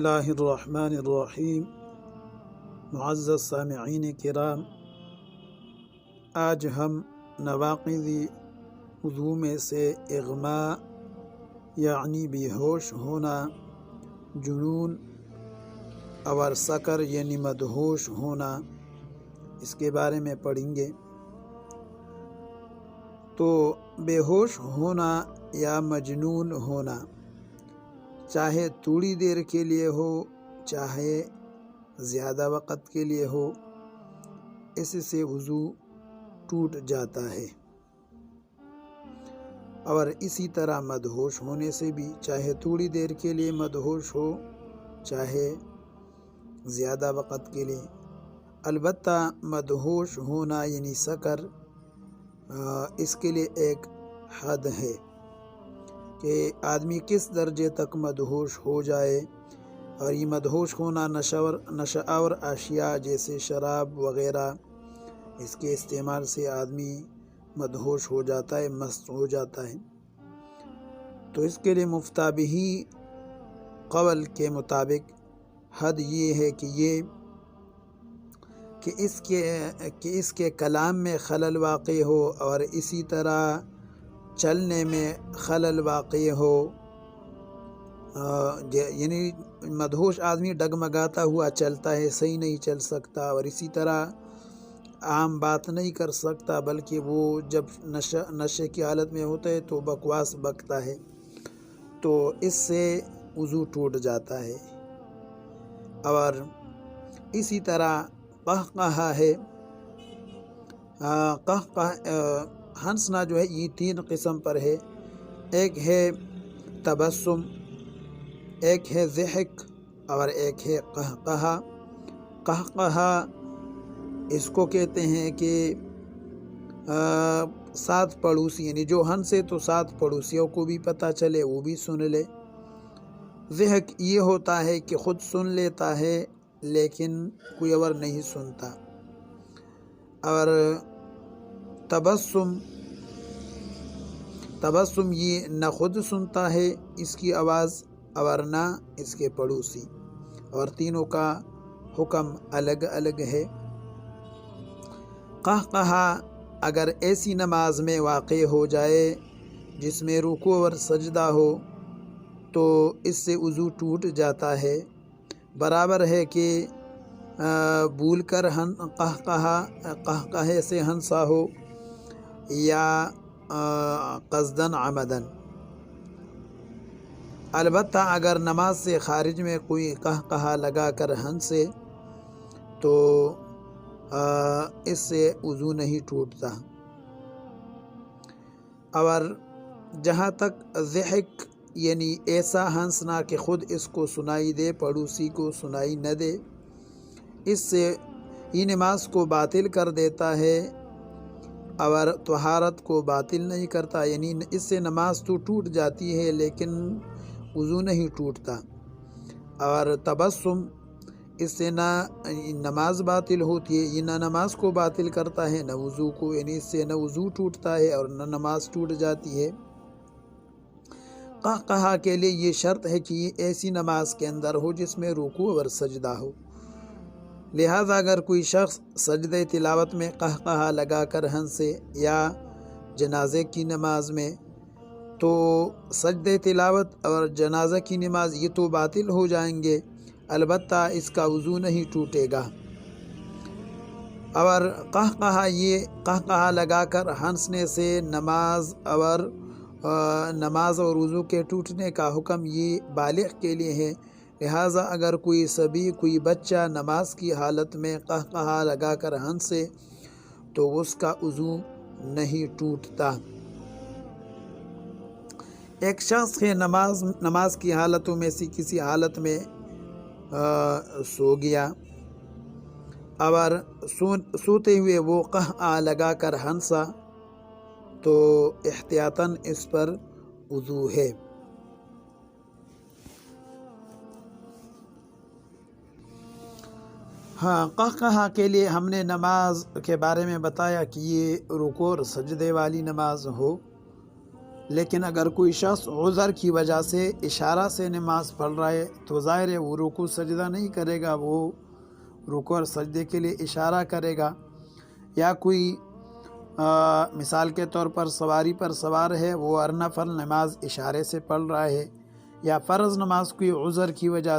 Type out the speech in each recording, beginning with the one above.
اللہ الرحمن الرحیم۔ معزز سامعین کرام، آج ہم نواقض وضو میں سے اغماء یعنی بے ہوش ہونا، جنون اور سکر یعنی مدہوش ہونا، اس کے بارے میں پڑھیں گے۔ تو بے ہوش ہونا یا مجنون ہونا، چاہے تھوڑی دیر کے لیے ہو چاہے زیادہ وقت کے لیے ہو، اس سے وضو ٹوٹ جاتا ہے۔ اور اسی طرح مدہوش ہونے سے بھی، چاہے تھوڑی دیر کے لیے مدہوش ہو چاہے زیادہ وقت کے لیے۔ البتہ مدہوش ہونا یعنی سکر، اس کے لیے ایک حد ہے کہ آدمی کس درجے تک مدہوش ہو جائے، اور یہ مدہوش ہونا نشہ آور اشیاء جیسے شراب وغیرہ، اس کے استعمال سے آدمی مدہوش ہو جاتا ہے، مست ہو جاتا ہے۔ تو اس کے لیے مفتیٰ بہ قول کے مطابق حد یہ ہے کہ اس کے کلام میں خلل واقع ہو، اور اسی طرح چلنے میں خلل واقع ہو، یعنی مدہوش آدمی ڈگمگاتا ہوا چلتا ہے، صحیح نہیں چل سکتا، اور اسی طرح عام بات نہیں کر سکتا، بلکہ وہ جب نشے کی حالت میں ہوتا ہے تو بکواس بکتا ہے، تو اس سے وضو ٹوٹ جاتا ہے۔ اور اسی طرح قہقہہ ہے، ہنسنا جو ہے یہ تین قسم پر ہے، ایک ہے تبسم، ایک ہے ضحک، اور ایک ہے قہقہہ۔ قہقہہ اس کو کہتے ہیں کہ ساتھ پڑوسی، یعنی جو ہنسے تو ساتھ پڑوسیوں کو بھی پتہ چلے، وہ بھی سن لے۔ ضحک یہ ہوتا ہے کہ خود سن لیتا ہے لیکن کوئی اور نہیں سنتا۔ اور تبسم یہ نہ خود سنتا ہے اس کی آواز اور نہ اس کے پڑوسی، اور تینوں کا حکم الگ الگ ہے۔ قہقہہ اگر ایسی نماز میں واقع ہو جائے جس میں رکوع اور سجدہ ہو تو اس سے وضو ٹوٹ جاتا ہے۔ برابر ہے کہ بھول کر قہقہے سے ہنسا ہو یا قصداً عمداً۔ البتہ اگر نماز سے خارج میں کوئی قہقہہ لگا کر ہنسے تو اس سے وضو نہیں ٹوٹتا۔ اور جہاں تک ضحک یعنی ایسا ہنسنا کہ خود اس کو سنائی دے پڑوسی کو سنائی نہ دے، اس سے یہ نماز کو باطل کر دیتا ہے اور طہارت کو باطل نہیں کرتا، یعنی اس سے نماز تو ٹوٹ جاتی ہے لیکن وضو نہیں ٹوٹتا۔ اور تبسم، اس سے نہ نماز باطل ہوتی ہے، یہ نہ نماز کو باطل کرتا ہے نہ وضو کو، یعنی اس سے نہ وضو ٹوٹتا ہے اور نہ نماز ٹوٹ جاتی ہے۔ قہقہہ کے لیے یہ شرط ہے کہ یہ ایسی نماز کے اندر ہو جس میں رکوع اور سجدہ ہو۔ لہذا اگر کوئی شخص سجدہ تلاوت میں قہقہہ لگا کر ہنسے یا جنازے کی نماز میں، تو سجدہ تلاوت اور جنازہ کی نماز یہ تو باطل ہو جائیں گے، البتہ اس کا وضو نہیں ٹوٹے گا۔ اور قہقہہ لگا کر ہنسنے سے نماز اور وضو کے ٹوٹنے کا حکم یہ بالغ کے لیے ہے۔ لہٰذا اگر کوئی صبی، کوئی بچہ نماز کی حالت میں قہقہہ لگا کر ہنسے تو اس کا وضو نہیں ٹوٹتا۔ ایک شخص ہے نماز کی حالتوں میں سے کسی حالت میں سو گیا، اور سوتے ہوئے وہ قہقہہ لگا کر ہنسا تو احتیاطاً اس پر وضو ہے۔ ہاں، قہقہہ کے لیے ہم نے نماز کے بارے میں بتایا کہ یہ رکوع اور سجدے والی نماز ہو، لیکن اگر کوئی شخص عذر کی وجہ سے اشارہ سے نماز پڑھ رہا ہے تو ظاہر ہے وہ رکوع سجدہ نہیں کرے گا، وہ رکوع اور سجدے کے لیے اشارہ کرے گا۔ یا کوئی مثال کے طور پر سواری پر سوار ہے، وہ ہر نفل نماز اشارے سے پڑھ رہا ہے، یا فرض نماز کوئی عذر کی وجہ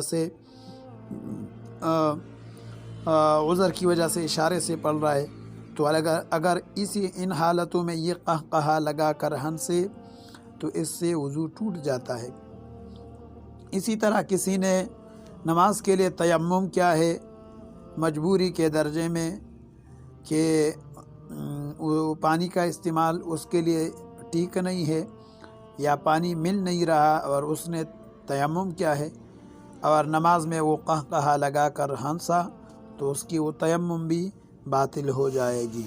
سے اشارے سے پڑھ رہا ہے، تو اگر ان حالتوں میں یہ قہقہا لگا کر ہنسے تو اس سے وضو ٹوٹ جاتا ہے۔ اسی طرح کسی نے نماز کے لیے تیمم کیا ہے مجبوری کے درجے میں کہ وہ پانی کا استعمال اس کے لیے ٹھیک نہیں ہے، یا پانی مل نہیں رہا اور اس نے تیمم کیا ہے اور نماز میں وہ قہقہا لگا کر ہنسا، تو اس کی وہ تیمم بھی باطل ہو جائے گی۔